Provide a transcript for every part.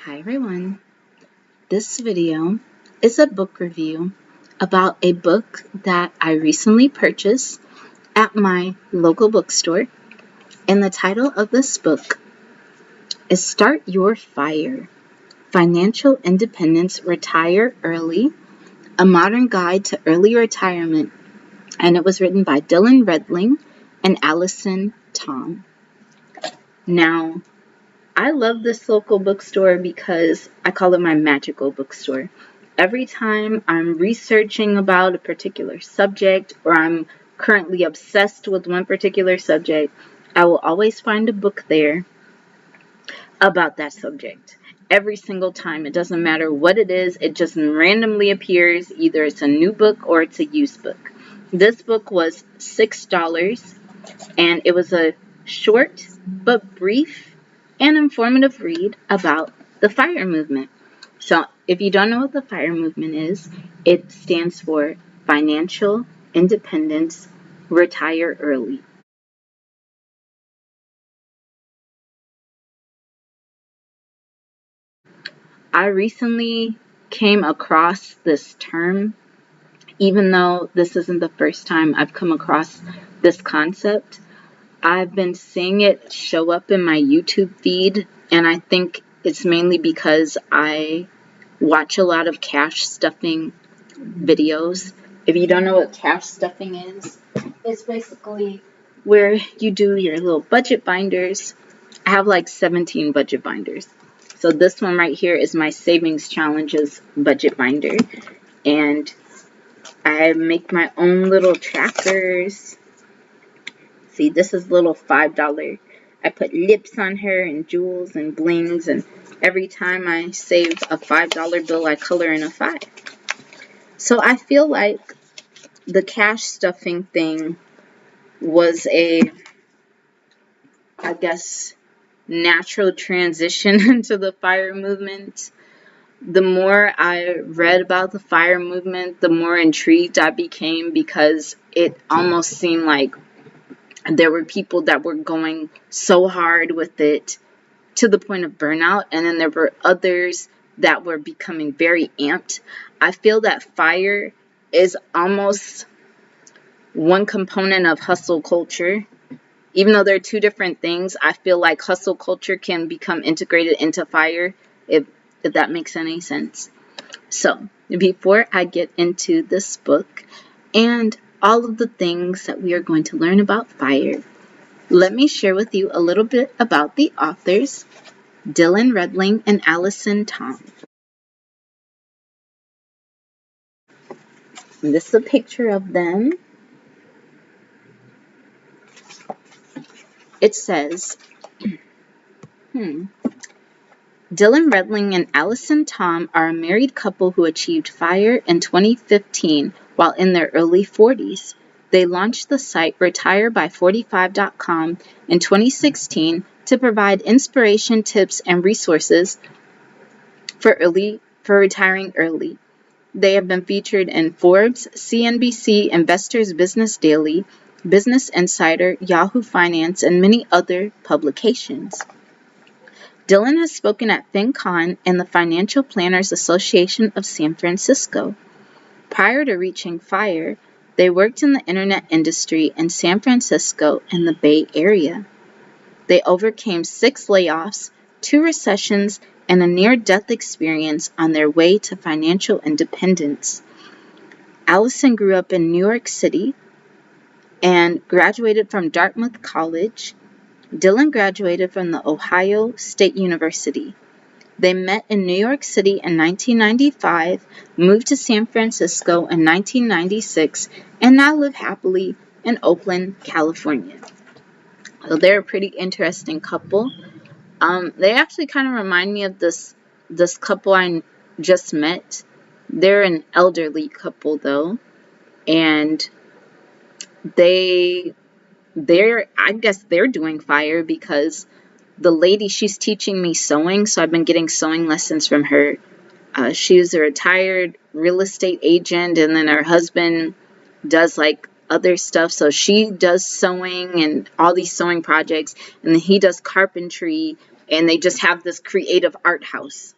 Hi everyone. This video is a book review about a book that I recently purchased at my local bookstore. And the title of this book is Start Your Fire: Financial Independence, Retire Early, a Modern Guide to Early Retirement. And it was written by Dylan Redling and Allison Tom. Now, I love this local bookstore because I call it my magical bookstore. Every time I'm researching about a particular subject or I'm currently obsessed with one particular subject, I will always find a book there about that subject. Every single time. It doesn't matter what it is, it just randomly appears. Either it's a new book or it's a used book. This book was $6 and it was a short but brief and informative read about the FIRE movement. So if you don't know what the FIRE movement is, it stands for Financial Independence, Retire Early. I recently came across this term, even though this isn't the first time I've come across this concept. I've been seeing it show up in my YouTube feed, and I think it's mainly because I watch a lot of cash stuffing videos. If you don't know what cash stuffing is, it's basically where you do your little budget binders. I have like 17 budget binders. So this one right here is my savings challenges budget binder. And I make my own little trackers. See, this is little $5. I put lips on her and jewels and blings, and every time I save a $5 bill, I color in a 5. So I feel like the cash stuffing thing was I guess, natural transition into the FIRE movement. The more I read about the FIRE movement, the more intrigued I became because it almost seemed like there were people that were going so hard with it to the point of burnout, and then there were others that were becoming very amped. I feel that FIRE is almost one component of hustle culture. Even though they're two different things, I feel like hustle culture can become integrated into FIRE, if that makes any sense. So, before I get into this book and all of the things that we are going to learn about FIRE, let me share with you a little bit about the authors, Dylan Redling and Allison Tom. And this is a picture of them. It says, Dylan Redling and Allison Tom are a married couple who achieved FIRE in 2015 while in their early 40s. They launched the site retireby45.com in 2016 to provide inspiration, tips, and resources for retiring early. They have been featured in Forbes, CNBC, Investors Business Daily, Business Insider, Yahoo Finance, and many other publications. Dylan has spoken at FinCon and the Financial Planners Association of San Francisco. Prior to reaching FIRE, they worked in the internet industry in San Francisco and the Bay Area. They overcame 6 layoffs, 2 recessions, and a near-death experience on their way to financial independence. Allison grew up in New York City and graduated from Dartmouth College. Dylan graduated from the Ohio State University. They met in New York City in 1995, moved to San Francisco in 1996, and now live happily in Oakland, California. So they're a pretty interesting couple. They actually kind of remind me of this couple I just met. They're an elderly couple though, and I guess they're doing FIRE because the lady, she's teaching me sewing, so I've been getting sewing lessons from her. She's a retired real estate agent, and then her husband does like other stuff. So she does sewing and all these sewing projects, and then he does carpentry and they just have this creative art house.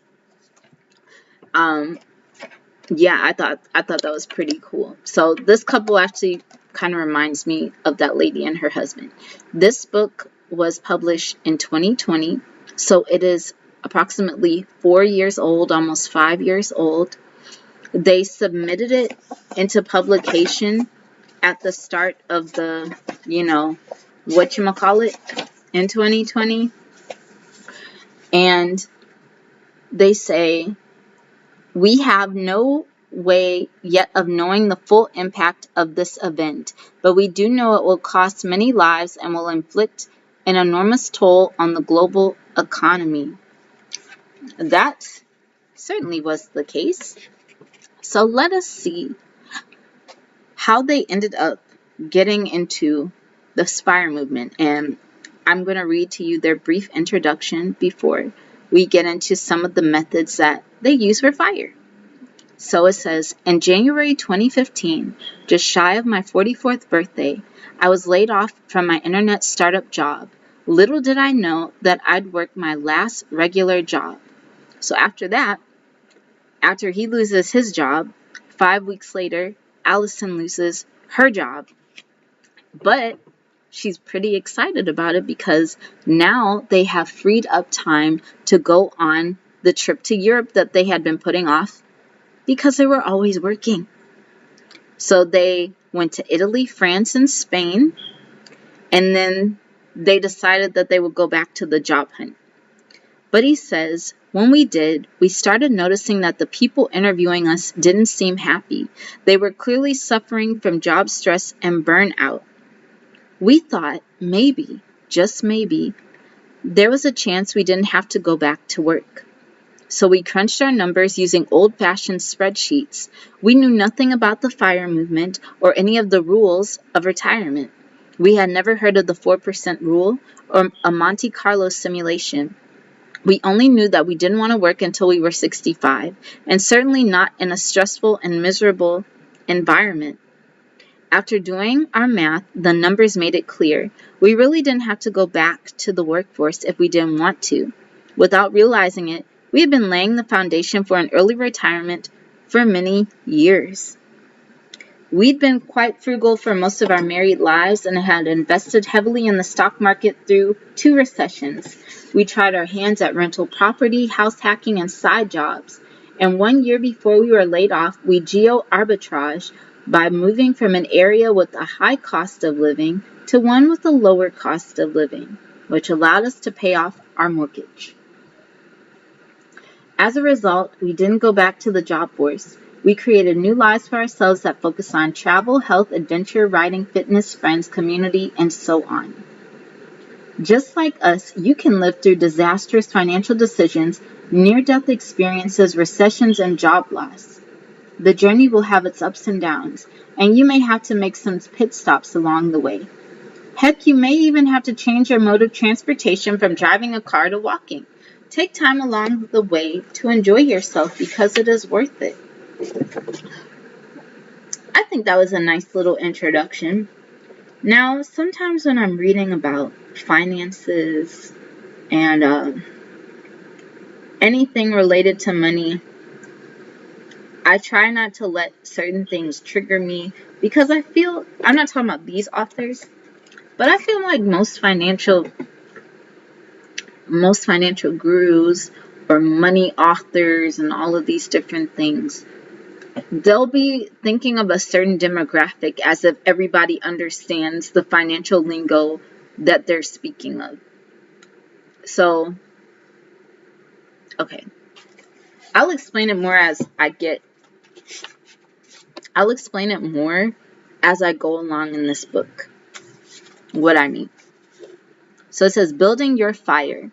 Yeah, I thought that was pretty cool. So this couple actually kind of reminds me of that lady and her husband. This book was published in 2020, so it is approximately 4 years old, almost 5 years old. They submitted it into publication at the start of the, whatchamacallit, in 2020. And they say, we have no way yet of knowing the full impact of this event, but we do know it will cost many lives and will inflict an enormous toll on the global economy. That certainly was the case. So let us see how they ended up getting into the F.I.R.E movement. And I'm going to read to you their brief introduction before we get into some of the methods that they use for FIRE. So it says, in January 2015, just shy of my 44th birthday, I was laid off from my internet startup job. Little did I know that I'd work my last regular job. So after that, after he loses his job, 5 weeks later, Allison loses her job. But she's pretty excited about it because now they have freed up time to go on the trip to Europe that they had been putting off because they were always working. So they went to Italy, France, and Spain, and then they decided that they would go back to the job hunt. But he says, when we did, we started noticing that the people interviewing us didn't seem happy. They were clearly suffering from job stress and burnout. We thought maybe, just maybe, there was a chance we didn't have to go back to work. So we crunched our numbers using old-fashioned spreadsheets. We knew nothing about the FIRE movement or any of the rules of retirement. We had never heard of the 4% rule or a Monte Carlo simulation. We only knew that we didn't want to work until we were 65, and certainly not in a stressful and miserable environment. After doing our math, the numbers made it clear. We really didn't have to go back to the workforce if we didn't want to. Without realizing it, we had been laying the foundation for an early retirement for many years. We'd been quite frugal for most of our married lives and had invested heavily in the stock market through 2 recessions. We tried our hands at rental property, house hacking, and side jobs. And 1 year before we were laid off, we geo-arbitraged by moving from an area with a high cost of living to one with a lower cost of living, which allowed us to pay off our mortgage. As a result, we didn't go back to the job force. We created new lives for ourselves that focus on travel, health, adventure, writing, fitness, friends, community, and so on. Just like us, you can live through disastrous financial decisions, near-death experiences, recessions, and job loss. The journey will have its ups and downs, and you may have to make some pit stops along the way. Heck, you may even have to change your mode of transportation from driving a car to walking. Take time along the way to enjoy yourself because it is worth it. I think that was a nice little introduction. Now, sometimes when I'm reading about finances and anything related to money, I try not to let certain things trigger me because I feel, I'm not talking about these authors, but I feel like most financial gurus or money authors and all of these different things, they'll be thinking of a certain demographic as if everybody understands the financial lingo that they're speaking of. So, okay. I'll explain it more as I go along in this book, what I mean. So it says, building your FIRE.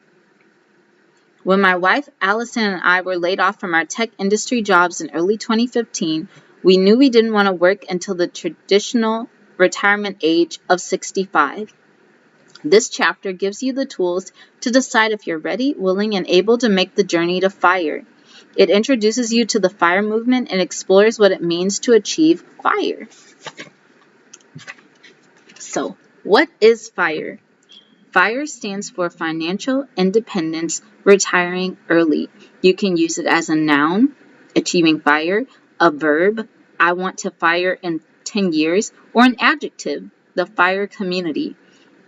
When my wife, Allison, and I were laid off from our tech industry jobs in early 2015, we knew we didn't want to work until the traditional retirement age of 65. This chapter gives you the tools to decide if you're ready, willing, and able to make the journey to FIRE. It introduces you to the FIRE movement and explores what it means to achieve FIRE. So, what is FIRE? FIRE stands for Financial Independence Retiring Early. You can use it as a noun, achieving FIRE, a verb, I want to FIRE in 10 years, or an adjective, the FIRE community.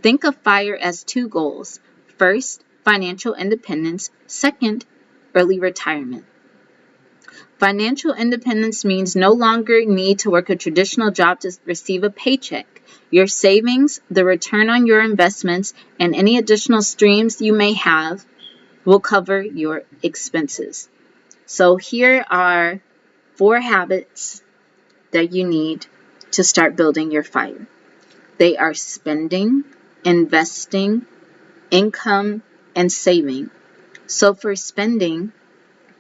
Think of FIRE as two goals. First, financial independence. Second, early retirement. Financial independence means no longer need to work a traditional job to receive a paycheck. Your savings, the return on your investments, and any additional streams you may have will cover your expenses. So here are 4 habits that you need to start building your FIRE. They are spending, investing, income, and saving. So for spending,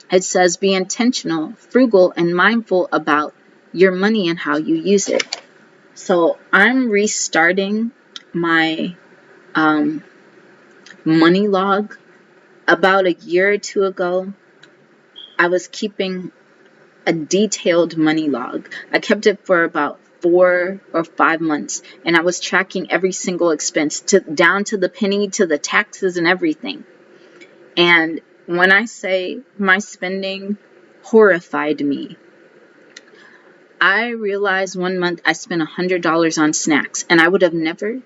it says be intentional, frugal, and mindful about your money and how you use it. So I'm restarting my money log. About a year or 2 ago, I was keeping a detailed money log. I kept it for about 4 or 5 months, and I was tracking every single expense down to the penny, to the taxes and everything. And when I say my spending horrified me, I realized one month I spent $100 on snacks, and I would have never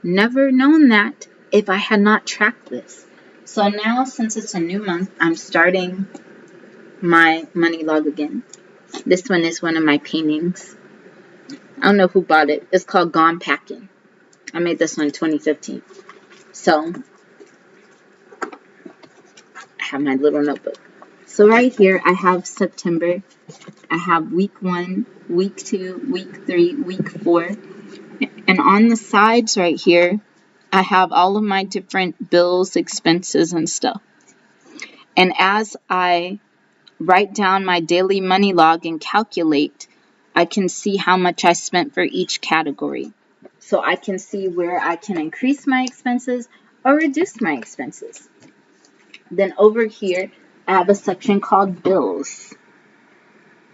known that if I had not tracked this. So now, since it's a new month, I'm starting my money log again. This one is one of my paintings. I don't know who bought it. It's called Gone Packing. I made this one in 2015. So I have my little notebook. So right here, I have September. I have week 1, week 2, week 3, week 4. And on the sides right here, I have all of my different bills, expenses, and stuff. And as I write down my daily money log and calculate, I can see how much I spent for each category. So I can see where I can increase my expenses or reduce my expenses. Then over here, I have a section called bills.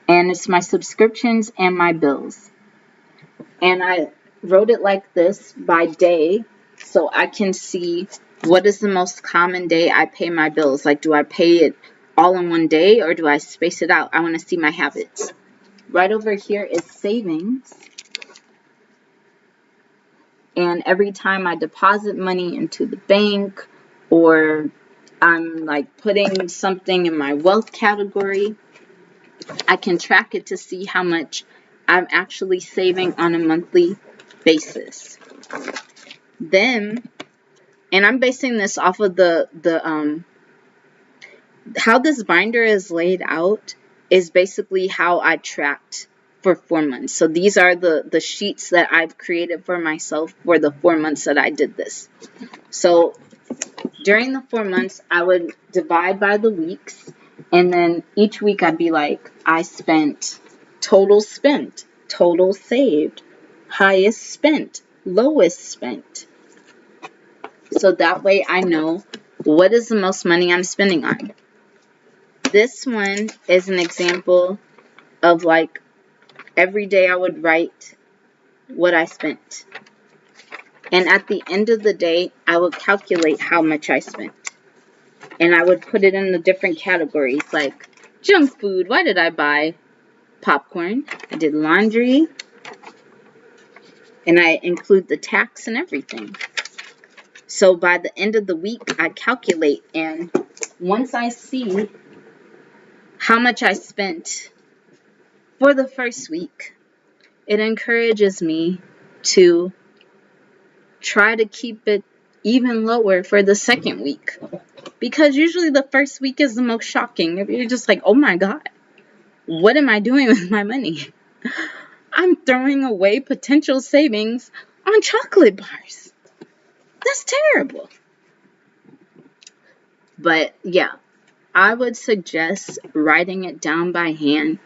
And it's my subscriptions and my bills. And I wrote it like this by day, so I can see what is the most common day I pay my bills. Like, do I pay it all in one day, or do I space it out? I want to see my habits. Right over here is savings. And every time I deposit money into the bank, or I'm like putting something in my wealth category, I can track it to see how much I'm actually saving on a monthly basis. Then, and I'm basing this off of how this binder is laid out is basically how I tracked for 4 months. So these are the sheets that I've created for myself for the 4 months that I did this. So during the 4 months, I would divide by the weeks, and then each week I'd be like, I spent, total saved, highest spent, lowest spent. So that way I know what is the most money I'm spending on. This one is an example of like every day I would write what I spent. And at the end of the day, I would calculate how much I spent. And I would put it in the different categories, like junk food. Why did I buy popcorn? I did laundry. And I include the tax and everything. So by the end of the week, I calculate. And once I see how much I spent for the first week, it encourages me to try to keep it even lower for the second week. Because usually the first week is the most shocking. You're just like, oh my God, what am I doing with my money? I'm throwing away potential savings on chocolate bars. That's terrible. But yeah, I would suggest writing it down by hand.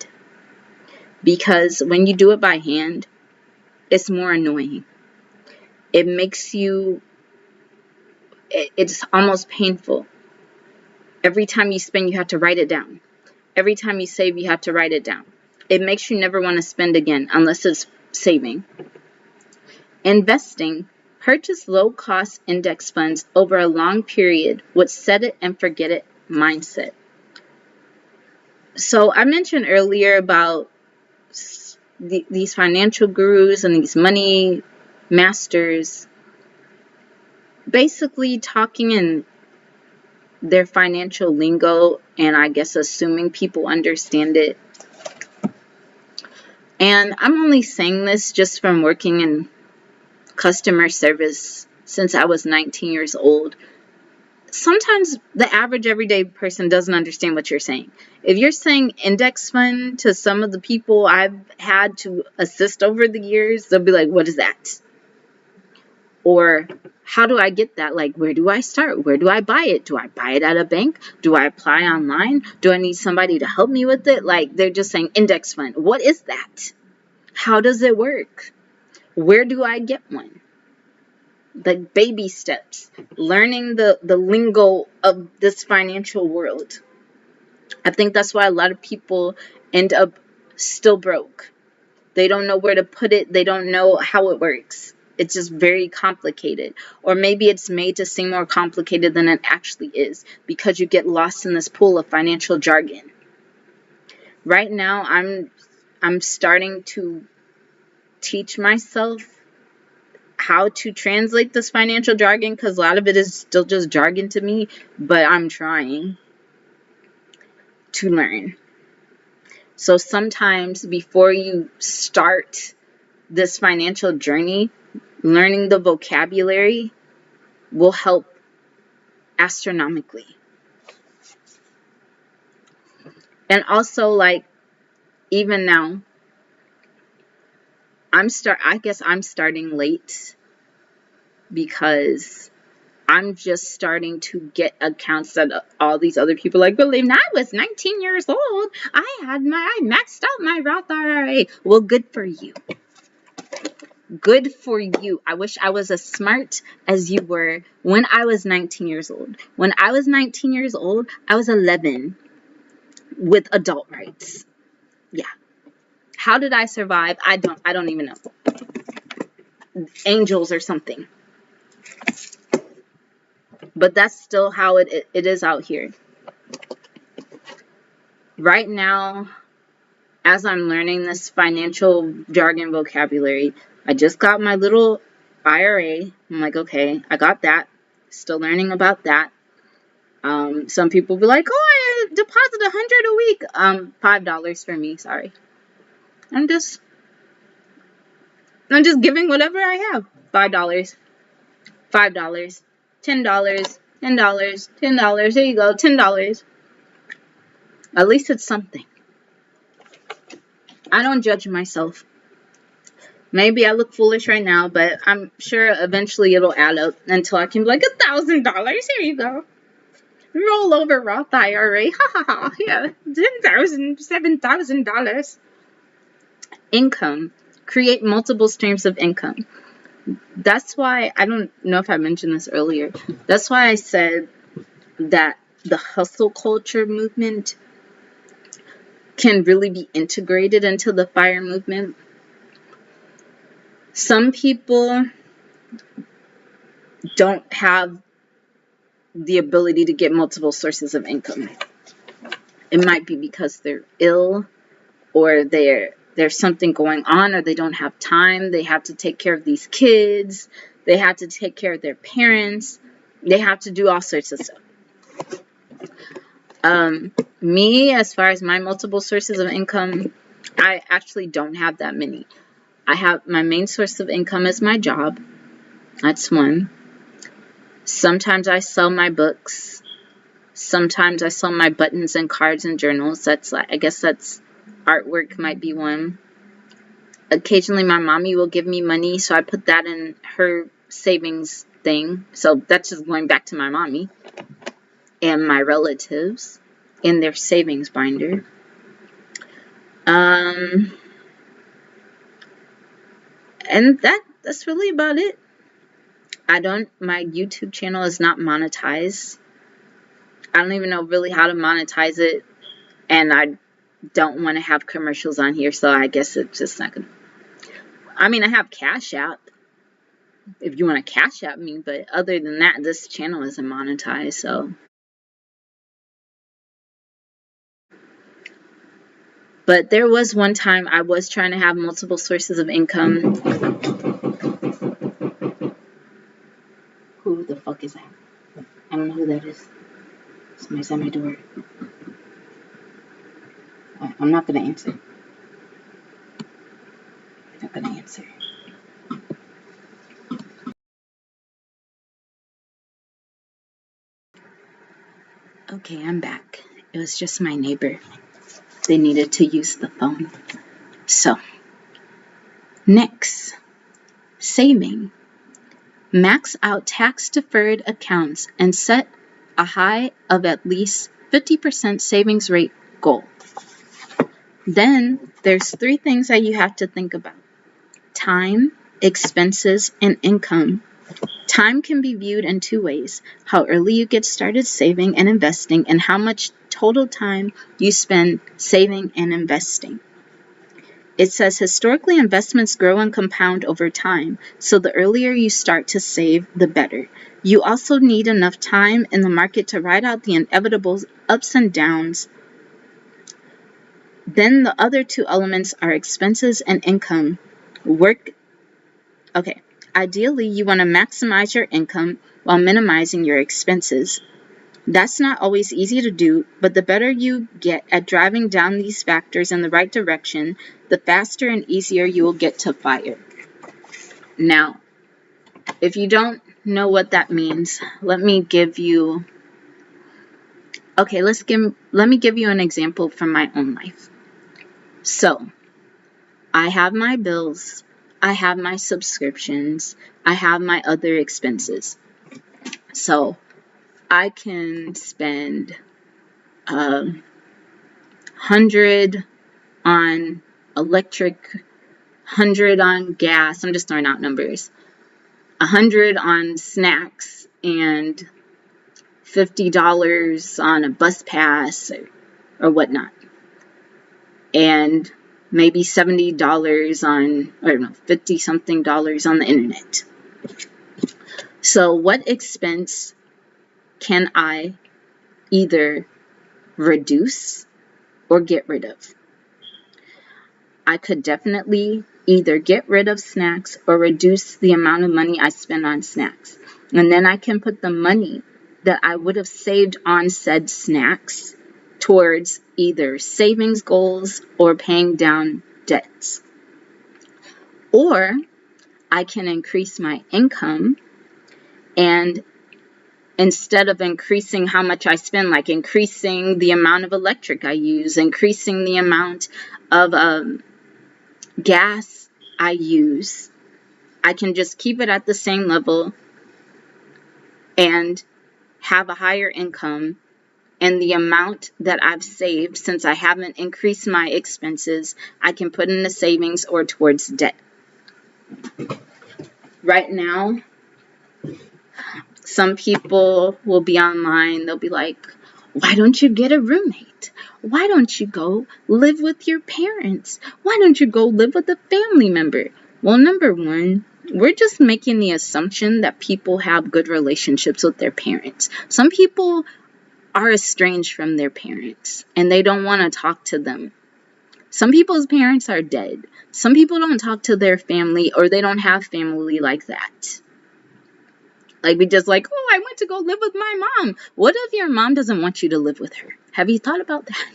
Because when you do it by hand, it's more annoying. It makes you, it's almost painful. Every time you spend, you have to write it down. Every time you save, you have to write it down. It makes you never want to spend again unless it's saving. Investing, Purchase low-cost index funds over a long period with set-it-and-forget-it mindset. So I mentioned earlier about these financial gurus and these money masters basically talking in their financial lingo and I guess assuming people understand it. And I'm only saying this just from working in customer service since I was 19 years old. Sometimes the average everyday person doesn't understand what you're saying. If you're saying index fund to some of the people I've had to assist over the years, they'll be like, what is that? Or how do I get that? Like, where do I start? Where do I buy it? Do I buy it at a bank? Do I apply online? Do I need somebody to help me with it? Like, they're just saying index fund. What is that? How does it work? Where do I get one? Like baby steps, learning the lingo of this financial world. I think that's why a lot of people end up still broke. They don't know where to put it. They don't know how it works. It's just very complicated. Or maybe it's made to seem more complicated than it actually is because you get lost in this pool of financial jargon. Right now, I'm starting to teach myself how to translate this financial jargon because a lot of it is still just jargon to me, but I'm trying to learn. So sometimes before you start this financial journey, learning the vocabulary will help astronomically. And also, like, even now, I guess I'm starting late because I'm just starting to get accounts that all these other people like, but when I was 19 years old, I maxed out my Roth IRA. Well, good for you. Good for you. I wish I was as smart as you were when I was 19 years old. When I was 19 years old, I was 11 with adult rights. Yeah. How did I survive? I don't even know. Angels or something. But that's still how it is out here. Right now, as I'm learning this financial jargon vocabulary, I just got my little IRA. I'm like, okay, I got that. Still learning about that. Some people be like, oh, I deposit $100 a week. $5 for me, sorry. I'm just giving whatever I have. $5. $5. $10. $10. $10. There you go, $10. At least it's something. I don't judge myself. Maybe I look foolish right now, but I'm sure eventually it'll add up until I can be like $1,000. Here you go. Roll over Roth IRA. Ha ha ha. Yeah. $10,000, $7,000. Income. Create multiple streams of income. That's why, I don't know if I mentioned this earlier. That's why I said that the hustle culture movement can really be integrated into the FIRE movement. Some people don't have the ability to get multiple sources of income. It might be because they're ill, or there's something going on, or they don't have time. They have to take care of these kids. They have to take care of their parents. They have to do all sorts of stuff. Me, as far as my multiple sources of income, I actually don't have that many. I have my main source of income is my job. That's one. Sometimes I sell my books. Sometimes I sell my buttons and cards and journals. I guess that's artwork might be one. Occasionally my mommy will give me money, so I put that in her savings thing. So that's just going back to my mommy and my relatives in their savings binder. And that's really about it. My YouTube channel is not monetized. I don't even know really how to monetize it, and I don't want to have commercials on here, so I guess it's just not gonna. I mean, I have Cash App. if you want to cash at me, but other than that, this channel isn't monetized, so. But there was one time I was trying to have multiple sources of income. Who the fuck is that? I don't know who that is. Somebody's at my door. I'm not gonna answer. I'm not gonna answer. Okay, I'm back. It was just my neighbor. They needed to use the phone. So, next, saving. Max out tax-deferred accounts and set a high of at least 50% savings rate goal. Then, there's 3 things that you have to think about. Time, expenses, and income. Time can be viewed in 2 ways: how early you get started saving and investing, and how much total time you spend saving and investing. It says historically investments grow and compound over time, so the earlier you start to save, the better. You also need enough time in the market to ride out the inevitable ups and downs. Then the other 2 elements are expenses and income. Ideally, you want to maximize your income while minimizing your expenses. That's not always easy to do, but the better you get at driving down these factors in the right direction, the faster and easier you will get to F.I.R.E. Now, if you don't know what that means, let me give you an example from my own life. So, I have my bills, I have my subscriptions, I have my other expenses. So, I can spend 100 on electric, 100 on gas, I'm just throwing out numbers, 100 on snacks, and $50 on a bus pass or whatnot. And maybe $70 on, or no, 50 something dollars on the internet. So what expense can I either reduce or get rid of? I could definitely either get rid of snacks or reduce the amount of money I spend on snacks. And then I can put the money that I would have saved on said snacks towards either savings goals or paying down debts. Or I can increase my income, and instead of increasing how much I spend, like increasing the amount of electric I use, increasing the amount of gas I use, I can just keep it at the same level and have a higher income, and the amount that I've saved, since I haven't increased my expenses, I can put in the savings or towards debt. Right now, some people will be online, they'll be like, why don't you get a roommate? Why don't you go live with your parents? Why don't you go live with a family member? Well, number one, we're just making the assumption that people have good relationships with their parents. Some people are estranged from their parents and they don't want to talk to them. Some people's parents are dead. Some people don't talk to their family, or they don't have family like that. Like, we just like, oh, I went to go live with my mom. What if your mom doesn't want you to live with her? Have you thought about that?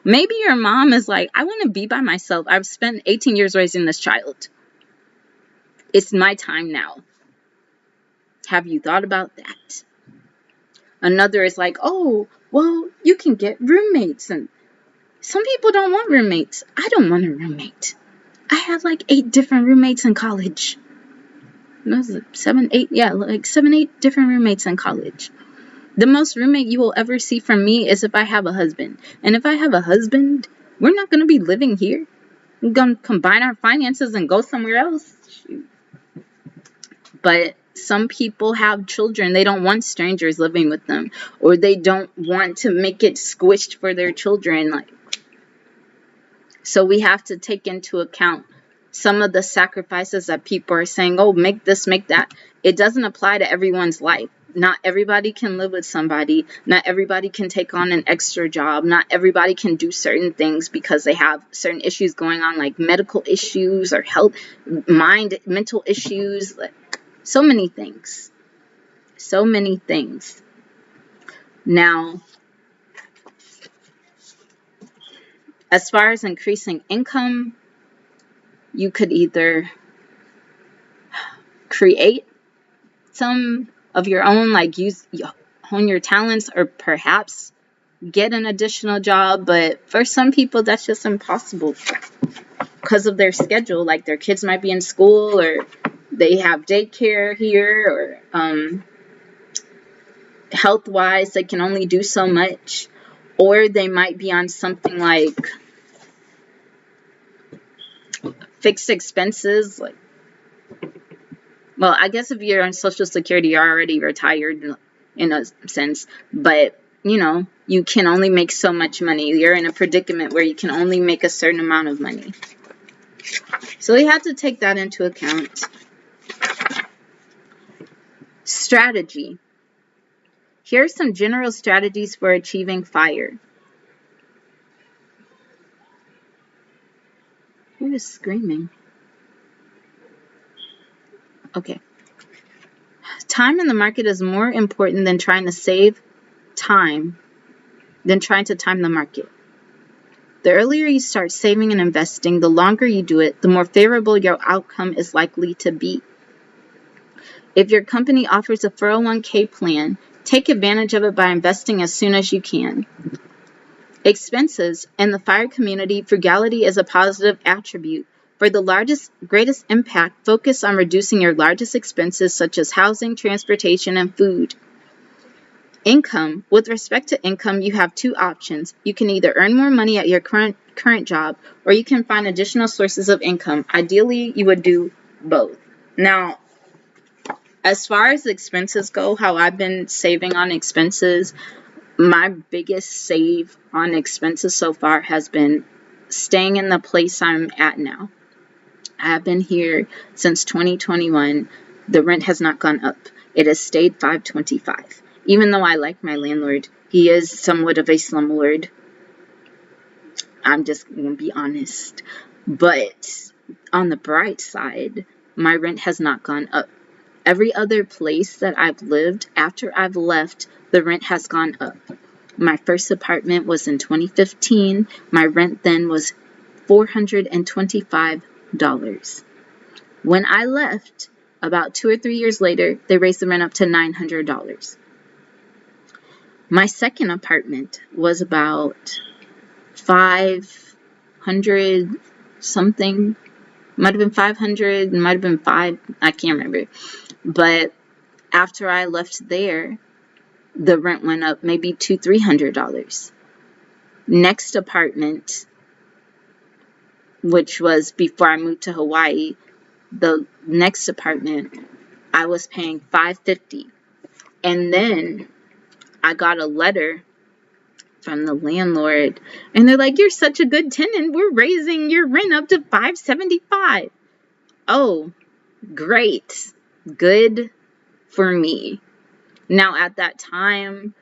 Maybe your mom is like, I want to be by myself. I've spent 18 years raising this child. It's my time now. Have you thought about that? Another is like, oh, well, you can get roommates. And some people don't want roommates. I don't want a roommate. I had like 8 different roommates in college. Was it 7, 8? Yeah, like 7, 8 different roommates in college. The most roommate you will ever see from me is if I have a husband. And if I have a husband, we're not going to be living here. We're going to combine our finances and go somewhere else. Shoot. But some people have children. They don't want strangers living with them. Or they don't want to make it squished for their children. So we have to take into account some of the sacrifices that people are saying, oh, make this, make that, it doesn't apply to everyone's life. Not everybody can live with somebody. Not everybody can take on an extra job. Not everybody can do certain things because they have certain issues going on, like medical issues or health, mental issues, like so many things. So many things. Now, as far as increasing income, you could either create some of your own, like hone your talents, or perhaps get an additional job. But for some people, that's just impossible because of their schedule. Like their kids might be in school, or they have daycare here, or health-wise, they can only do so much. Or they might be on something like fixed expenses, like, well, I guess if you're on Social Security, you're already retired in a sense, but you can only make so much money. You're in a predicament where you can only make a certain amount of money. So we have to take that into account. Strategy. Here are some general strategies for achieving FIRE. Who is screaming? Okay. Time in the market is more important than trying to save time than trying to time the market. The earlier you start saving and investing, the longer you do it, the more favorable your outcome is likely to be. If your company offers a 401k plan, take advantage of it by investing as soon as you can. Expenses. In the FIRE community, frugality is a positive attribute. For the greatest impact, focus on reducing your largest expenses such as housing, transportation, and food. Income. With respect to income, you have two options. You can either earn more money at your current job, or you can find additional sources of income. Ideally, you would do both. Now, as far as expenses go, how I've been saving on expenses, my biggest save on expenses so far has been staying in the place I'm at now. I have been here since 2021. The rent has not gone up. It has stayed $525. Even though I like my landlord, he is somewhat of a slumlord. I'm just going to be honest. But on the bright side, my rent has not gone up. Every other place that I've lived, after I've left, the rent has gone up. My first apartment was in 2015. My rent then was $425. When I left, about 2 or 3 years later, they raised the rent up to $900. My second apartment was about 500 something. Might have been 500, might have been 5, I can't remember. But after I left there, the rent went up maybe $200-$300. Next apartment, which was before I moved to Hawaii, the next apartment I was paying $550. And then I got a letter from the landlord, and they're like, "You're such a good tenant. We're raising your rent up to $575." Oh, great. Good for me. Now, at that time,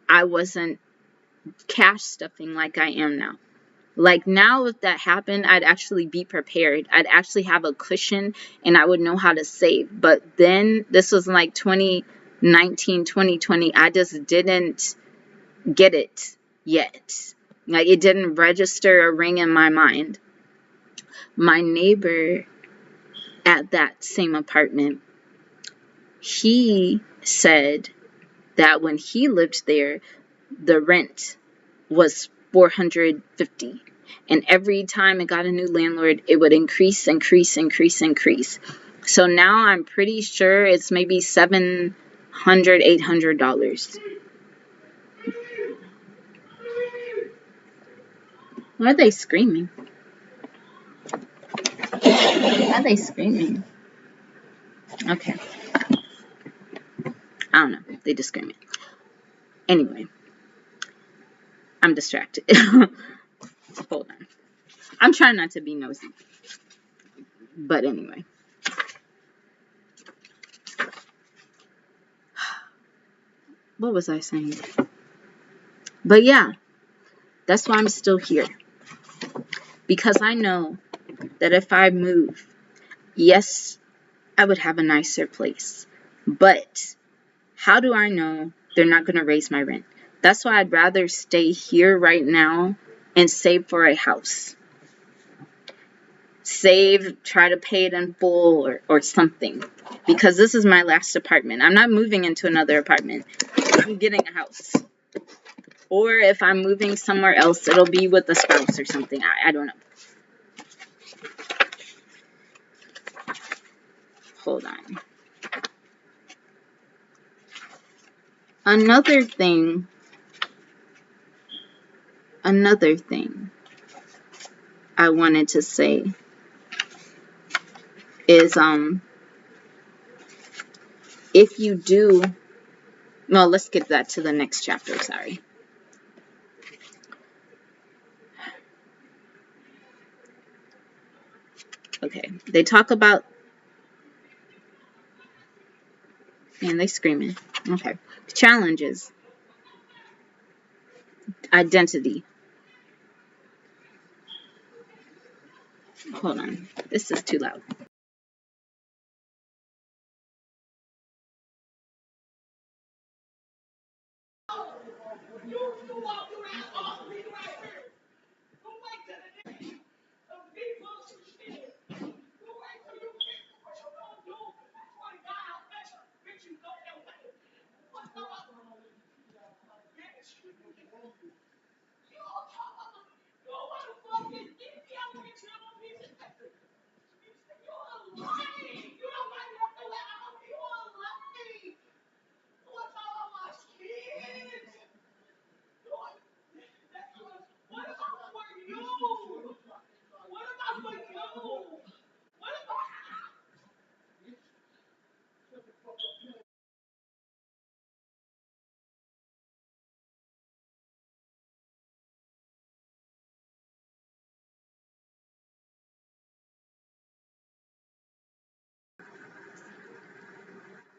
I wasn't cash stuffing like I am now. Like now, if that happened, I'd actually be prepared. I'd actually have a cushion and I would know how to save. But then this was like 2019, 2020. I just didn't get it yet. Like it didn't register or ring in my mind. My neighbor at that same apartment, he said that when he lived there, the rent was $450. And every time it got a new landlord, it would increase. So now I'm pretty sure it's maybe $700, $800. Why are they screaming? Why are they screaming? Okay. I don't know. They just screaming. Anyway. I'm distracted. Hold on. I'm trying not to be nosy. But anyway. What was I saying? But yeah, that's why I'm still here. Because I know that if I move, yes, I would have a nicer place. But how do I know they're not going to raise my rent? That's why I'd rather stay here right now and save for a house. Save, try to pay it in full or something. Because this is my last apartment. I'm not moving into another apartment. I'm getting a house. Or if I'm moving somewhere else, it'll be with a spouse or something. I don't know. Hold on. Another thing I wanted to say is, if you do, well, let's get that to the next chapter, sorry. Okay, they talk about, man, they screaming. Okay, challenges, identity. Hold on, this is too loud.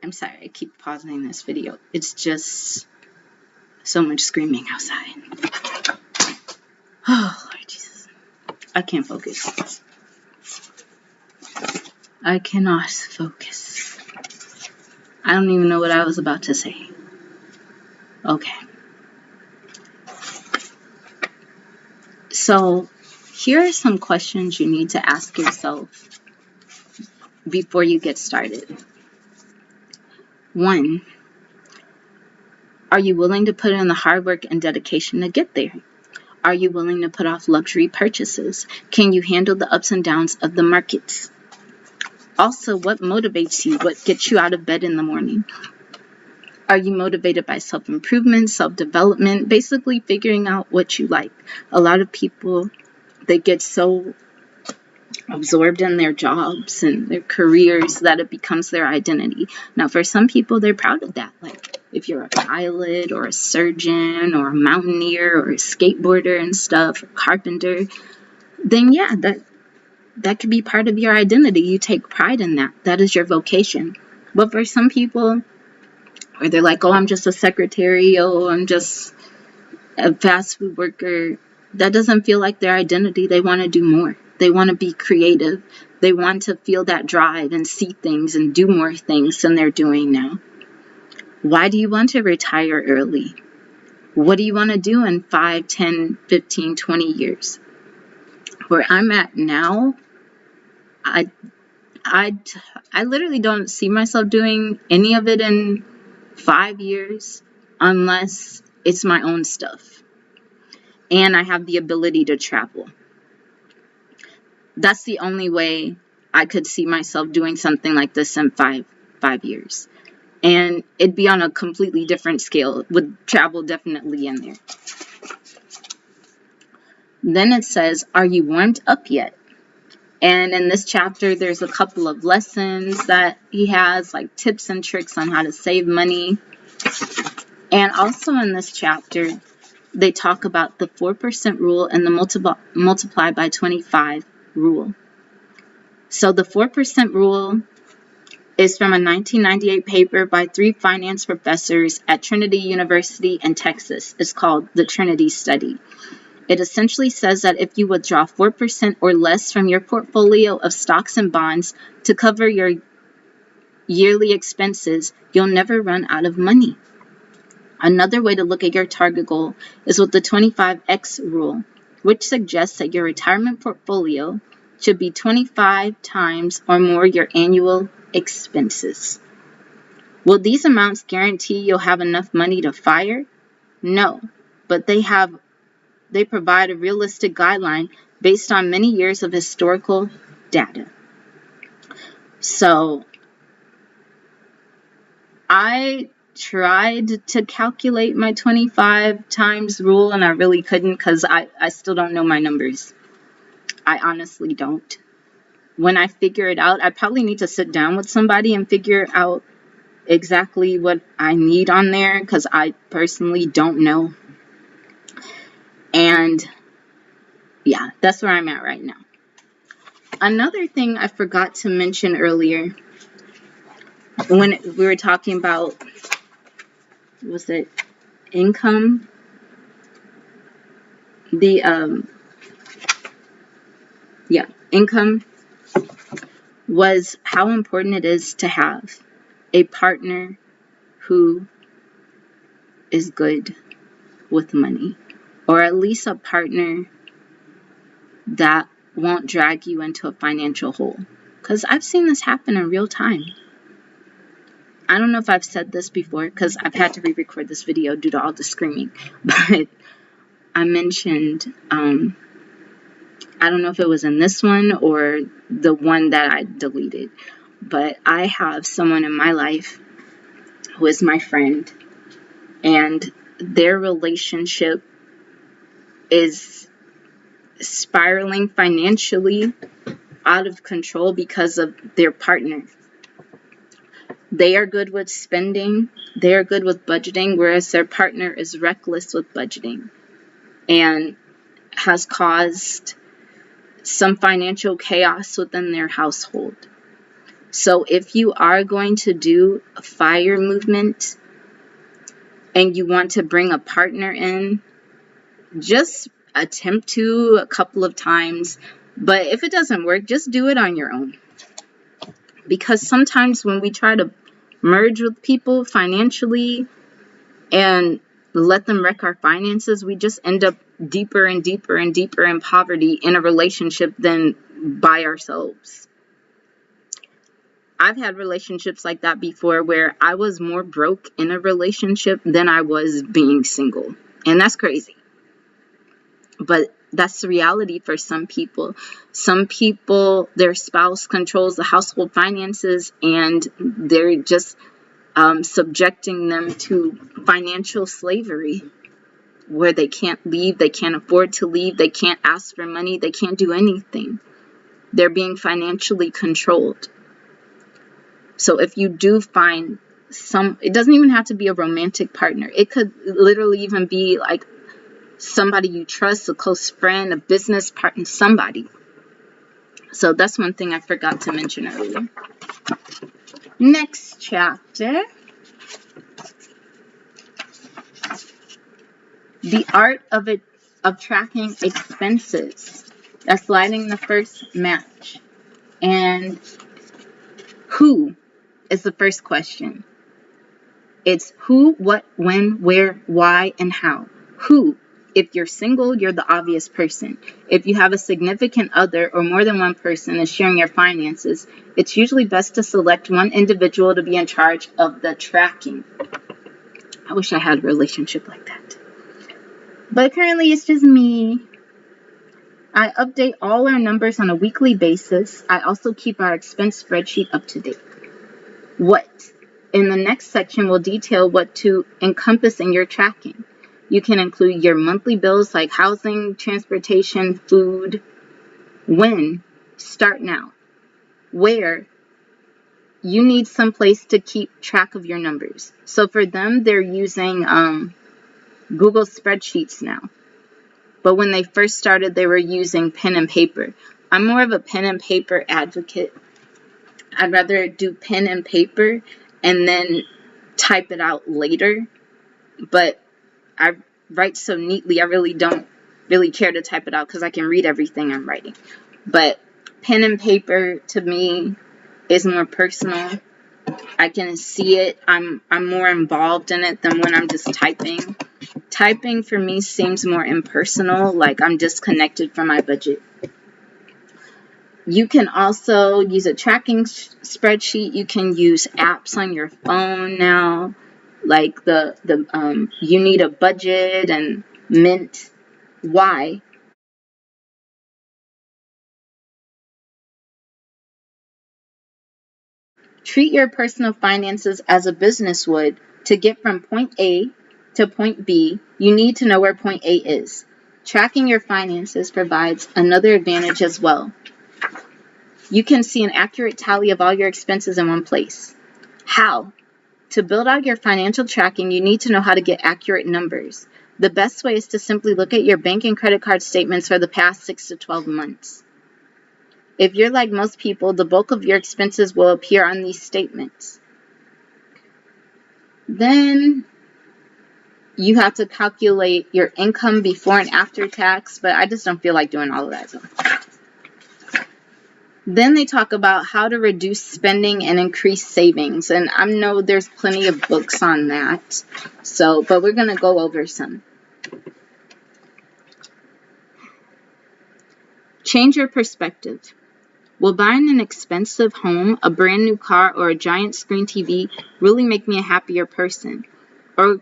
I'm sorry, I keep pausing this video. It's just so much screaming outside. Oh, Lord Jesus. I can't focus. I cannot focus. I don't even know what I was about to say. Okay. So, here are some questions you need to ask yourself before you get started. 1, are you willing to put in the hard work and dedication to get there? Are you willing to put off luxury purchases? Can you handle the ups and downs of the markets? Also, what motivates you? What gets you out of bed in the morning? Are you motivated by self-improvement, self-development, basically figuring out what you like? A lot of people, they get so absorbed in their jobs and their careers that it becomes their identity. Now, for some people, they're proud of that. Like, if you're a pilot or a surgeon or a mountaineer or a skateboarder and stuff, a carpenter, then yeah, that could be part of your identity. You take pride in that. That is your vocation. But for some people, or they're like, oh, I'm just a secretary, oh, I'm just a fast food worker, that doesn't feel like their identity. They want to do more. They want to be creative. They want to feel that drive and see things and do more things than they're doing now. Why do you want to retire early? What do you want to do in 5, 10, 15, 20 years? Where I'm at now, I literally don't see myself doing any of it in 5 years unless it's my own stuff and I have the ability to travel. That's the only way I could see myself doing something like this in five years. And it'd be on a completely different scale, with travel definitely in there. Then it says, are you warmed up yet? And in this chapter, there's a couple of lessons that he has, like tips and tricks on how to save money. And also in this chapter, they talk about the 4% rule and the multiply by 25 rule. So the 4% rule is from a 1998 paper by 3 finance professors at Trinity University in Texas. It's called the Trinity Study. It essentially says that if you withdraw 4% or less from your portfolio of stocks and bonds to cover your yearly expenses, you'll never run out of money. Another way to look at your target goal is with the 25x rule, which suggests that your retirement portfolio should be 25 times or more your annual expenses. Will these amounts guarantee you'll have enough money to FIRE? No, but they provide a realistic guideline based on many years of historical data. So I tried to calculate my 25 times rule, and I really couldn't because I still don't know my numbers. I honestly don't. When I figure it out, I probably need to sit down with somebody and figure out exactly what I need on there because I personally don't know. And yeah, that's where I'm at right now. Another thing I forgot to mention earlier when we were talking about, was it income? Income was how important it is to have a partner who is good with money, or at least a partner that won't drag you into a financial hole. Because I've seen this happen in real time. I don't know if I've said this before because I've had to re-record this video due to all the screaming, but I mentioned, I don't know if it was in this one or the one that I deleted, but I have someone in my life who is my friend, and their relationship is spiraling financially out of control because of their partner. They are good with spending, they are good with budgeting, whereas their partner is reckless with budgeting and has caused some financial chaos within their household. So if you are going to do a FIRE movement and you want to bring a partner in, just attempt to a couple of times. But if it doesn't work, just do it on your own. Because sometimes when we try to merge with people financially and let them wreck our finances, we just end up deeper and deeper and deeper in poverty in a relationship than by ourselves. I've had relationships like that before where I was more broke in a relationship than I was being single. And that's crazy. But that's the reality for some people. Some people, their spouse controls the household finances and they're just subjecting them to financial slavery where they can't leave, they can't afford to leave, they can't ask for money, they can't do anything. They're being financially controlled. So if you do find it doesn't even have to be a romantic partner. It could literally even be like somebody you trust, a close friend, a business partner, somebody. So that's one thing I forgot to mention earlier. Next chapter. The art of tracking expenses. That's lighting the first match. And who is the first question. It's who, what, when, where, why, and how. Who. If you're single, you're the obvious person. If you have a significant other or more than one person is sharing your finances, it's usually best to select one individual to be in charge of the tracking. I wish I had a relationship like that. But currently it's just me. I update all our numbers on a weekly basis. I also keep our expense spreadsheet up to date. What? In the next section, we'll detail what to encompass in your tracking. You can include your monthly bills like housing, transportation, food. When? Start now. Where? You need some place to keep track of your numbers. So for them, they're using Google spreadsheets now. But when they first started, they were using pen and paper. I'm more of a pen and paper advocate. I'd rather do pen and paper and then type it out later. But I write so neatly, I really don't really care to type it out because I can read everything I'm writing. But pen and paper to me is more personal. I can see it. I'm more involved in it than when I'm just typing. Typing for me seems more impersonal, like I'm disconnected from my budget. You can also use a tracking spreadsheet. You can use apps on your phone now, like you need a budget and Mint. Why? Treat your personal finances as a business would. To get from point A to point B, you need to know where point A is. Tracking your finances provides another advantage as well. You can see an accurate tally of all your expenses in one place. How? To build out your financial tracking, you need to know how to get accurate numbers. The best way is to simply look at your bank and credit card statements for the past 6 to 12 months. If you're like most people, the bulk of your expenses will appear on these statements. Then you have to calculate your income before and after tax, but I just don't feel like doing all of that. So. Then they talk about how to reduce spending and increase savings. And I know there's plenty of books on that. But we're going to go over some. Change your perspective. Will buying an expensive home, a brand new car, or a giant screen TV really make me a happier person? Or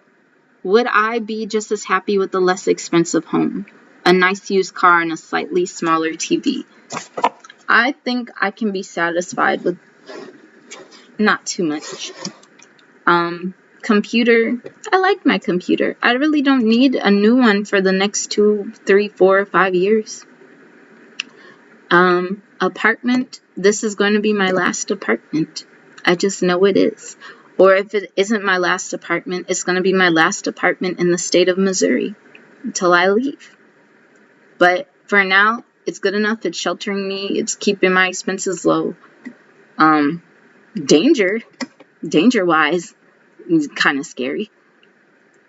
would I be just as happy with a less expensive home, a nice used car, and a slightly smaller TV? I think I can be satisfied with not too much. Computer. I like my computer. I really don't need a new one for the next 2, 3, 4, 5 years. Apartment. This is going to be my last apartment. I just know it is. Or if it isn't my last apartment, it's going to be my last apartment in the state of Missouri until I leave. But for now, it's good enough. It's sheltering me. It's keeping my expenses low. Danger-wise, it's kind of scary.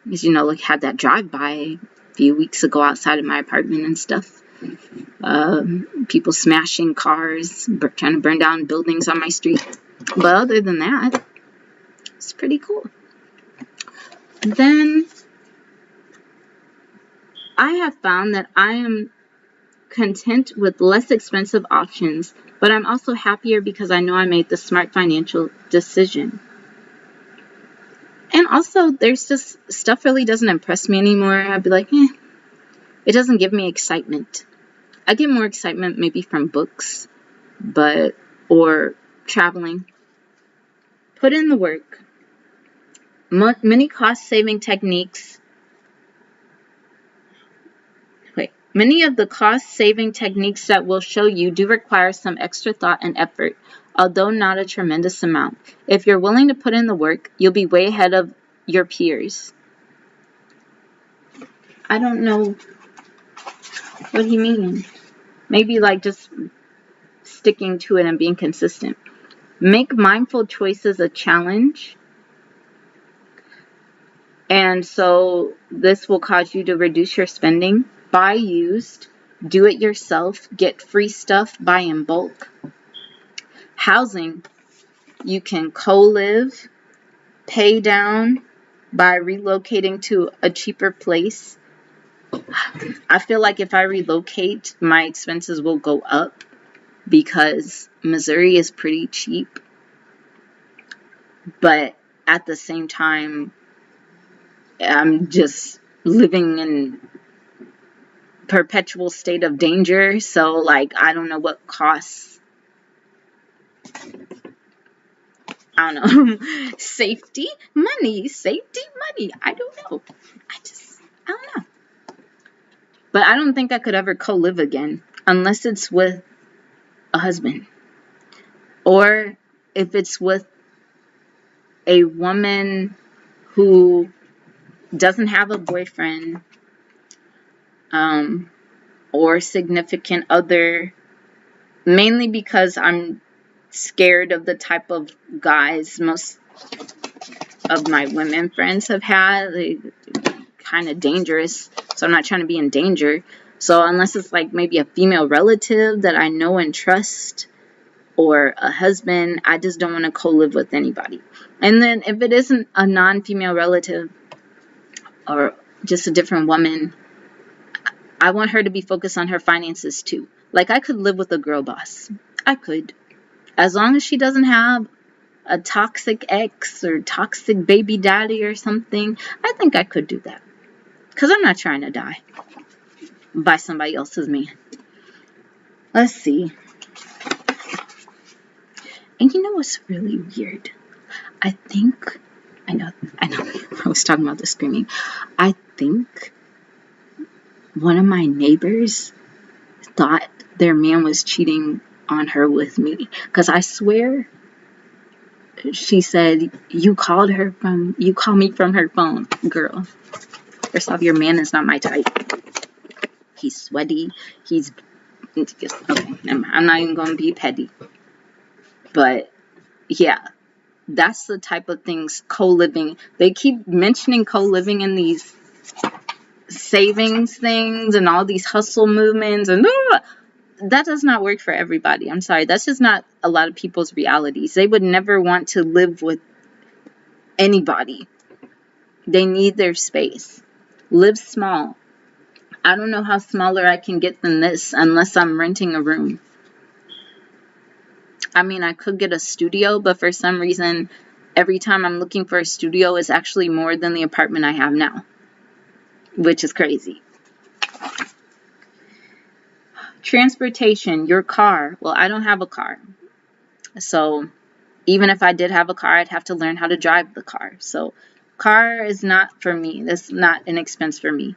Because, like, had that drive-by a few weeks ago outside of my apartment and stuff. People smashing cars, trying to burn down buildings on my street. But other than that, it's pretty cool. Then I have found that I am content with less expensive options, but I'm also happier because I know I made the smart financial decision. And also, there's just stuff really doesn't impress me anymore. I'd be like, it doesn't give me excitement. I get more excitement maybe from books, or traveling. Put in the work. Many cost-saving techniques. Many of the cost-saving techniques that we'll show you do require some extra thought and effort, although not a tremendous amount. If you're willing to put in the work, you'll be way ahead of your peers. I don't know what he means. Maybe like just sticking to it and being consistent. Make mindful choices a challenge. And so this will cause you to reduce your spending. Buy used. Do it yourself. Get free stuff. Buy in bulk. Housing. You can co-live. Pay down by relocating to a cheaper place. I feel like if I relocate, my expenses will go up because Missouri is pretty cheap. But at the same time, I'm just living in perpetual state of danger. So, like, I don't know what costs. I don't know. Safety, money. I don't know. I don't know. But I don't think I could ever co-live again unless it's with a husband. Or if it's with a woman who doesn't have a boyfriend, or significant other, mainly because I'm scared of the type of guys most of my women friends have had. They kind of dangerous, so I'm not trying to be in danger. So unless it's like maybe a female relative that I know and trust, or a husband, I just don't want to co-live with anybody. And then if it isn't a non-female relative or just a different woman, I want her to be focused on her finances too. Like, I could live with a girl boss. I could. As long as she doesn't have a toxic ex or toxic baby daddy or something, I think I could do that. Because I'm not trying to die by somebody else's man. Let's see. And you know what's really weird? I know, I was talking about the screaming. I think one of my neighbors thought their man was cheating on her with me. Because I swear, she said, you called me from her phone. Girl, first off, your man is not my type. He's sweaty. Okay, I'm not even going to be petty. But, yeah. That's the type of things co-living. They keep mentioning co-living in these savings things and all these hustle movements, and that does not work for everybody. I'm sorry. That's just not a lot of people's realities. They would never want to live with anybody. They need their space. Live small. I don't know how smaller I can get than this unless I'm renting a room. I mean, I could get a studio, but for some reason, every time I'm looking for a studio, it's actually more than the apartment I have now, which is crazy. Transportation, your car. Well, I don't have a car. So even if I did have a car, I'd have to learn how to drive the car. So car is not for me. That's not an expense for me.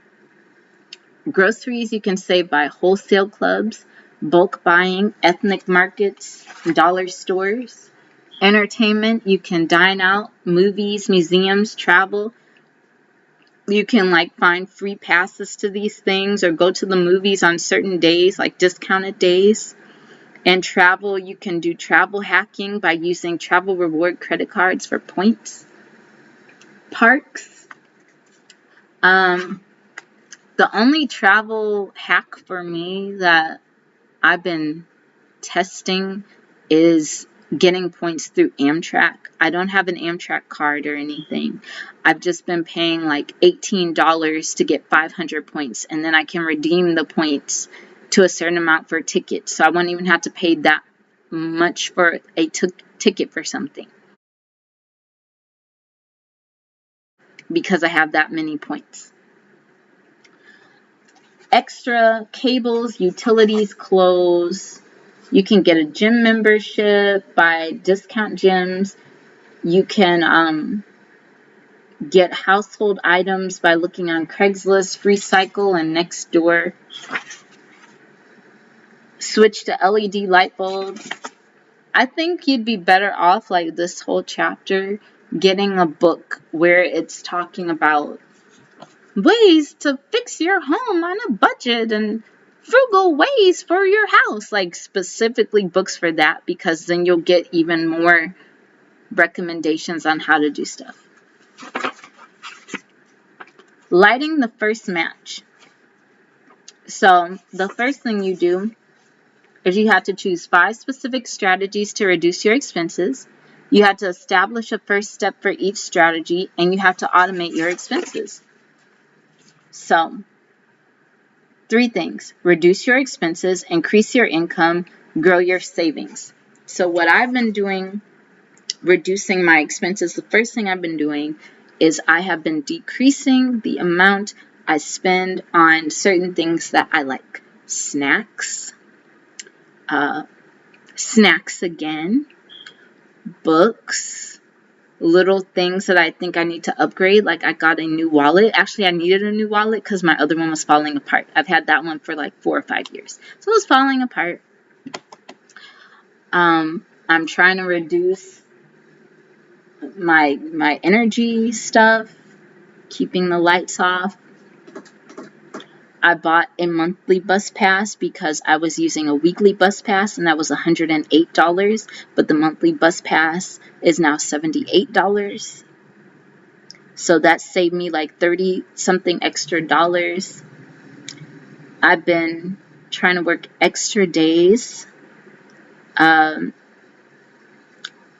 Groceries, you can save by wholesale clubs, bulk buying, ethnic markets, dollar stores. Entertainment, you can dine out, movies, museums, travel. You can like find free passes to these things or go to the movies on certain days, like discounted days. And travel, you can do travel hacking by using travel reward credit cards for points. Parks. The only travel hack for me that I've been testing is getting points through Amtrak. I don't have an Amtrak card or anything. I've just been paying like $18 to get 500 points, and then I can redeem the points to a certain amount for tickets. So I won't even have to pay that much for a ticket for something because I have that many points. Extra cables, utilities, clothes. You can get a gym membership, buy discount gyms. You can get household items by looking on Craigslist, FreeCycle, and Nextdoor. Switch to LED light bulbs. I think you'd be better off, like this whole chapter, getting a book where it's talking about ways to fix your home on a budget and frugal ways for your house, like specifically books for that, because then you'll get even more recommendations on how to do stuff. Lighting the first match. So the first thing you do is you have to choose 5 specific strategies to reduce your expenses. You have to establish a first step for each strategy, and you have to automate your expenses. So 3 things: reduce your expenses, increase your income, grow your savings. So what I've been doing, reducing my expenses, the first thing I've been doing is I have been decreasing the amount I spend on certain things that I like. Snacks again, books, little things that I think I need to upgrade. Like I got a new wallet. Actually, I needed a new wallet because my other one was falling apart. I've had that one for like 4 or 5 years. So it was falling apart. I'm trying to reduce my energy stuff, keeping the lights off. I bought a monthly bus pass because I was using a weekly bus pass, and that was $108, but the monthly bus pass is now $78. So that saved me like 30 something extra dollars. I've been trying to work extra days. I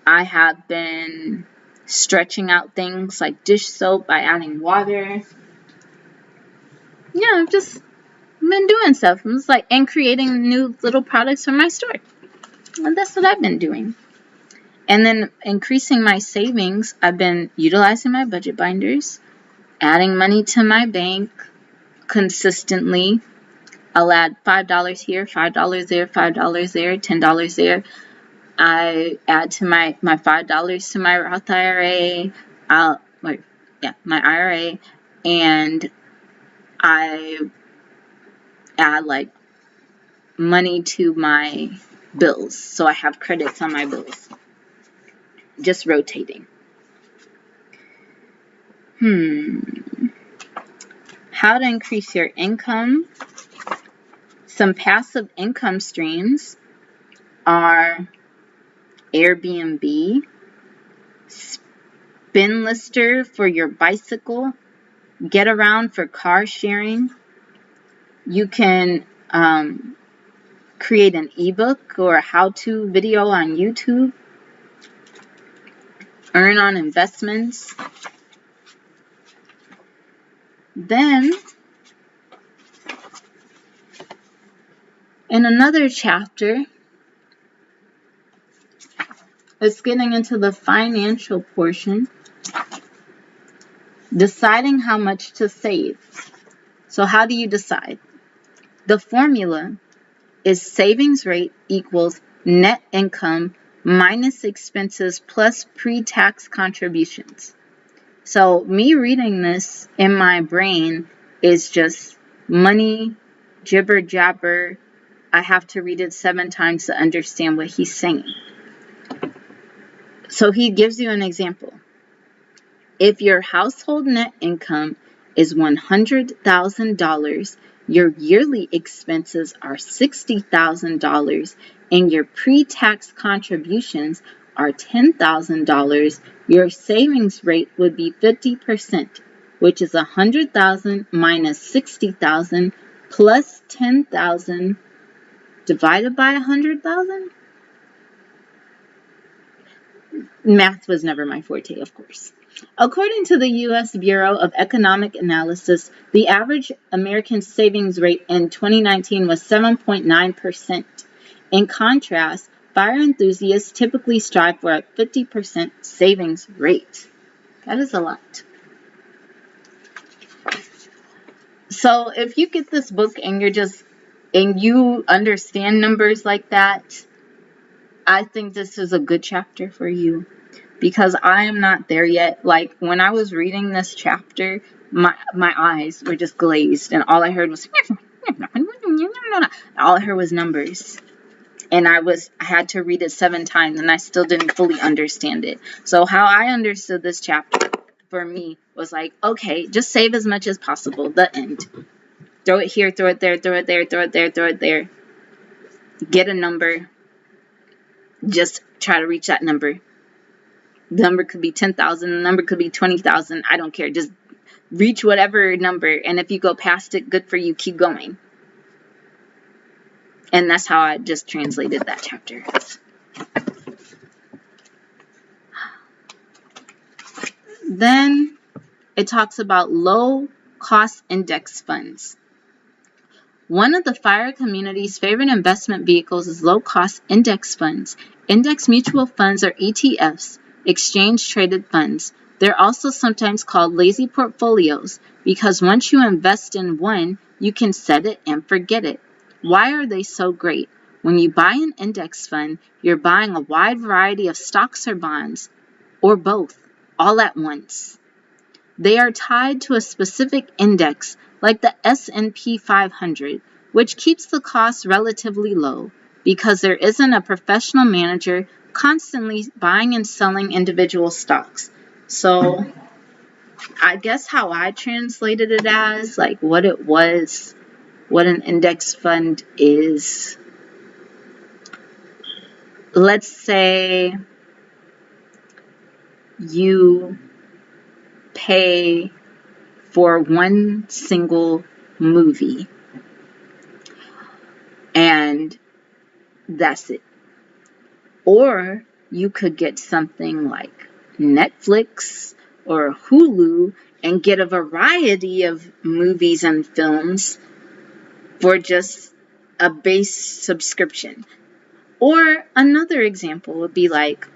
have been stretching out things like dish soap by adding water. Yeah, I've just been doing stuff. I'm just and creating new little products for my store. And that's what I've been doing. And then increasing my savings, I've been utilizing my budget binders, adding money to my bank consistently. I'll add $5 here, $5 there, $5 there, $10 there. I add to my $5 to my Roth IRA, my IRA, and I add money to my bills, so I have credits on my bills. Just rotating. How to increase your income. Some passive income streams are Airbnb, Spinlister for your bicycle, Get Around for car sharing. You can create an ebook or a how-to video on YouTube. Earn on investments. Then, in another chapter, it's getting into the financial portion. Deciding how much to save. So how do you decide? The formula is savings rate equals net income minus expenses plus pre-tax contributions. So me reading this in my brain is just money, jibber jabber. I have to read it 7 times to understand what he's saying. So he gives you an example. If your household net income is $100,000, your yearly expenses are $60,000, and your pre-tax contributions are $10,000, your savings rate would be 50%, which is $100,000 minus $60,000 plus $10,000 divided by $100,000. Math was never my forte, of course. According to the U.S. Bureau of Economic Analysis, the average American savings rate in 2019 was 7.9%. In contrast, FIRE enthusiasts typically strive for a 50% savings rate. That is a lot. So if you get this book and you understand numbers like that, I think this is a good chapter for you. Because I am not there yet. Like, when I was reading this chapter, my eyes were just glazed, and all I heard was numbers. And I had to read it 7 times, and I still didn't fully understand it. So how I understood this chapter for me was okay, just save as much as possible. The end. Throw it here, throw it there, throw it there, throw it there, throw it there. Get a number. Just try to reach that number. The number could be 10,000. The number could be 20,000. I don't care. Just reach whatever number. And if you go past it, good for you. Keep going. And that's how I just translated that chapter. Then it talks about low-cost index funds. One of the FIRE community's favorite investment vehicles is low-cost index funds. Index mutual funds are ETFs. Exchange-traded funds. They're also sometimes called lazy portfolios because once you invest in one, you can set it and forget it. Why are they so great? When you buy an index fund, you're buying a wide variety of stocks or bonds, or both, all at once. They are tied to a specific index, like the S&P 500, which keeps the cost relatively low because there isn't a professional manager constantly buying and selling individual stocks. So I guess how I translated it as, what it was what an index fund is. Let's say you pay for one single movie and that's it. Or you could get something like Netflix or Hulu and get a variety of movies and films for just a base subscription. Or another example would be like,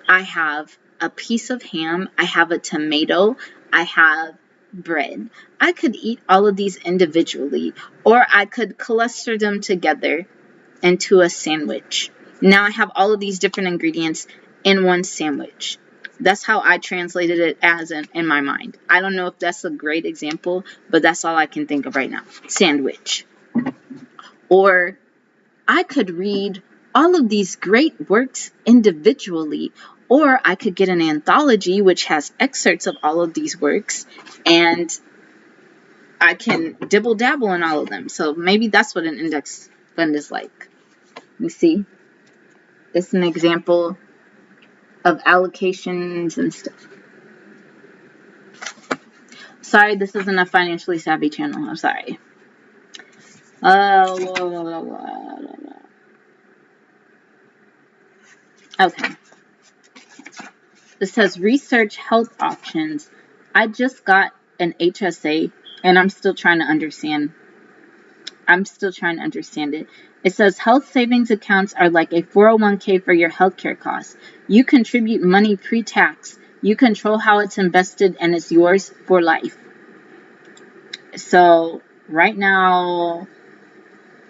I have a piece of ham, I have a tomato, I have bread. I could eat all of these individually, or I could cluster them together into a sandwich. Now I have all of these different ingredients in one sandwich. That's how I translated it as in my mind. I don't know if that's a great example, but that's all I can think of right now. Sandwich. Or I could read all of these great works individually, or I could get an anthology which has excerpts of all of these works, and I can dibble dabble in all of them. So maybe that's what an index fund is like. You see? It's an example of allocations and stuff. Sorry, this isn't a financially savvy channel. I'm sorry. Okay. It says research health options. I just got an HSA and I'm still trying to understand it. It says health savings accounts are like a 401k for your healthcare costs. You contribute money pre-tax. You control how it's invested and it's yours for life. So right now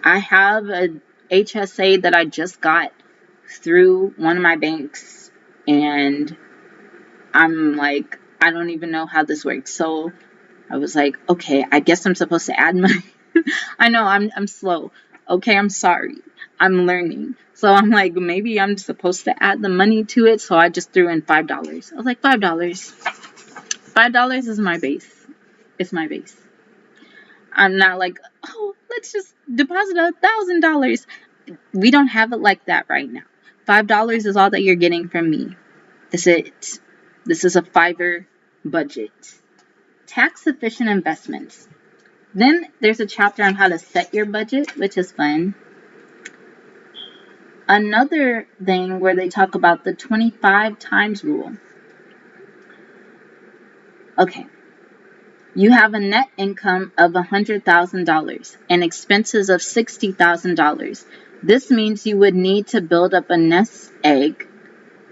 I have a HSA that I just got through one of my banks, and I'm like, I don't even know how this works. So I was like, okay, I guess I'm supposed to add money. I know I'm slow. Okay, I'm sorry. I'm learning. So I'm like, maybe I'm supposed to add the money to it. So I just threw in $5. I was like, $5. $5 is my base. It's my base. I'm not like, oh, let's just deposit $1,000. We don't have it like that right now. $5 is all that you're getting from me. That's it. This is a F.I.R.E budget. Tax efficient investments. Then there's a chapter on how to set your budget, which is fun. Another thing where they talk about the 25 times rule. Okay. You have a net income of $100,000 and expenses of $60,000. This means you would need to build up a nest egg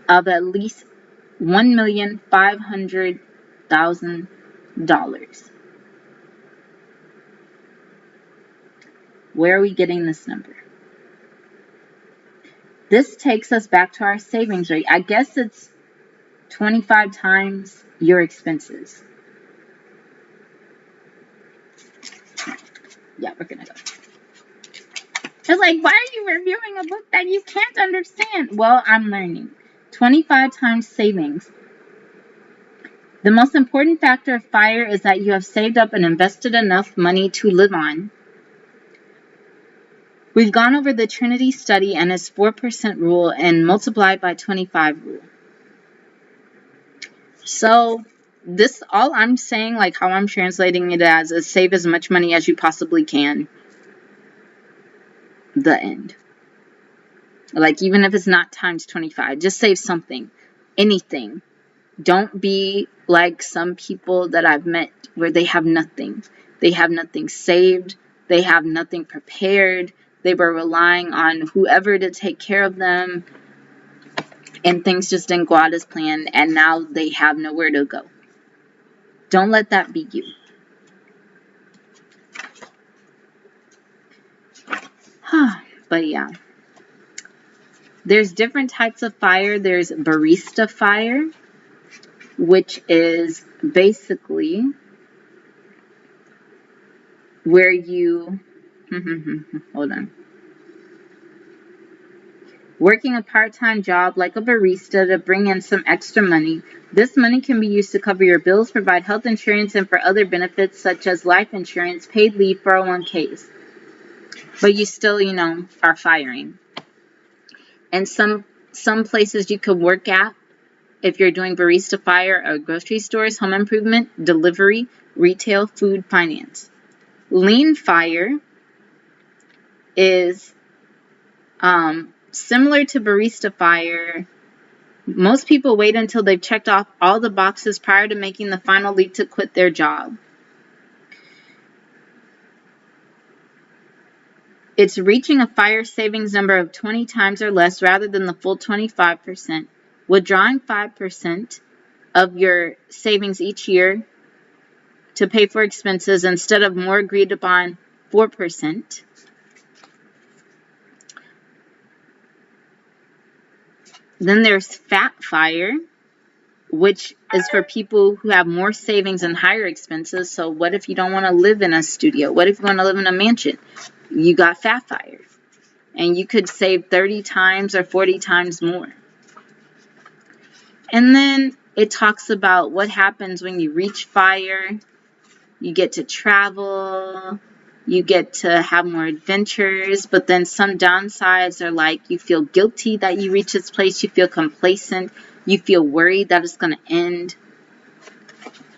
of at least $1,500,000. Where are we getting this number? This takes us back to our savings rate. I guess it's 25 times your expenses. Yeah, we're gonna go. It's like, why are you reviewing a book that you can't understand? Well, I'm learning. 25 times savings. The most important factor of F.I.R.E is that you have saved up and invested enough money to live on. We've gone over the Trinity study and its 4% rule and multiplied by 25 rule. So this, all I'm saying, like how I'm translating it as, is save as much money as you possibly can. The end. Like, even if it's not times 25, just save something. Anything. Don't be like some people that I've met where they have nothing. They have nothing saved. They have nothing prepared. They were relying on whoever to take care of them. And things just didn't go out as planned. And now they have nowhere to go. Don't let that be you. But yeah. There's different types of F.I.R.E. There's barista F.I.R.E, which is basically where you, hold on, working a part-time job like a barista to bring in some extra money. This money can be used to cover your bills, provide health insurance, and for other benefits such as life insurance, paid leave, 401ks. but you still, are firing. And some places you could work at, if you're doing barista fire, or grocery stores, home improvement, delivery, retail, food, finance. Lean fire is similar to barista fire. Most people wait until they've checked off all the boxes prior to making the final leap to quit their job. It's reaching a fire savings number of 20 times or less rather than the full 25%. Withdrawing 5% of your savings each year to pay for expenses instead of more agreed upon 4%. Then there's fat fire, which is for people who have more savings and higher expenses. So what if you don't want to live in a studio? What if you want to live in a mansion? You got fat fire. And you could save 30 times or 40 times more. And then it talks about what happens when you reach fire. You get to travel. You get to have more adventures. But then some downsides are like you feel guilty that you reach this place. You feel complacent. You feel worried that it's going to end.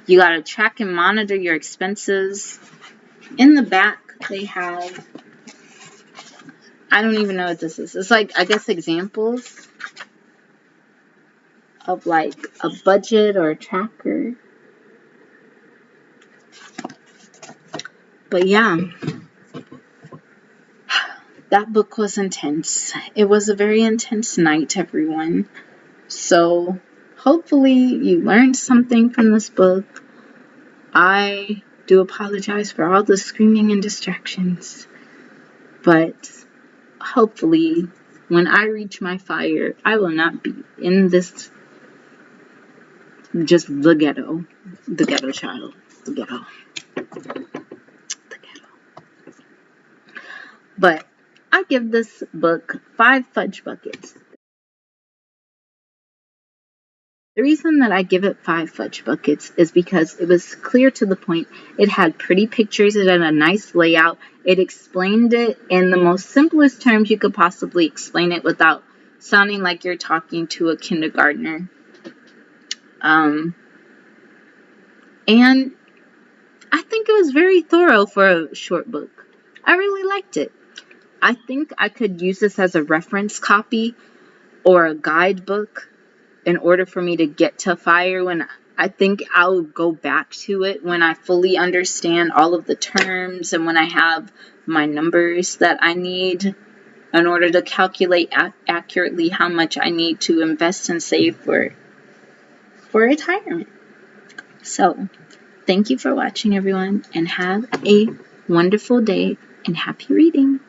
You got to track and monitor your expenses. In the back, they have, I don't even know what this is. It's like, I guess, examples of like a budget or a tracker. But yeah, that book was intense. It was a very intense night, everyone. So hopefully you learned something from this book. I do apologize for all the screaming and distractions. But hopefully when I reach my fire, I will not be in this, just the ghetto child, the ghetto. But I give this book 5 fudge buckets. The reason that I give it 5 fudge buckets is because it was clear to the point. It had pretty pictures. It had a nice layout. It explained it in the most simplest terms you could possibly explain it without sounding like you're talking to a kindergartner. And I think it was very thorough for a short book. I really liked it. I think I could use this as a reference copy or a guidebook in order for me to get to FIRE. When I think I'll go back to it when I fully understand all of the terms and when I have my numbers that I need in order to calculate accurately how much I need to invest and save for retirement. So, thank you for watching, everyone, and have a wonderful day and happy reading.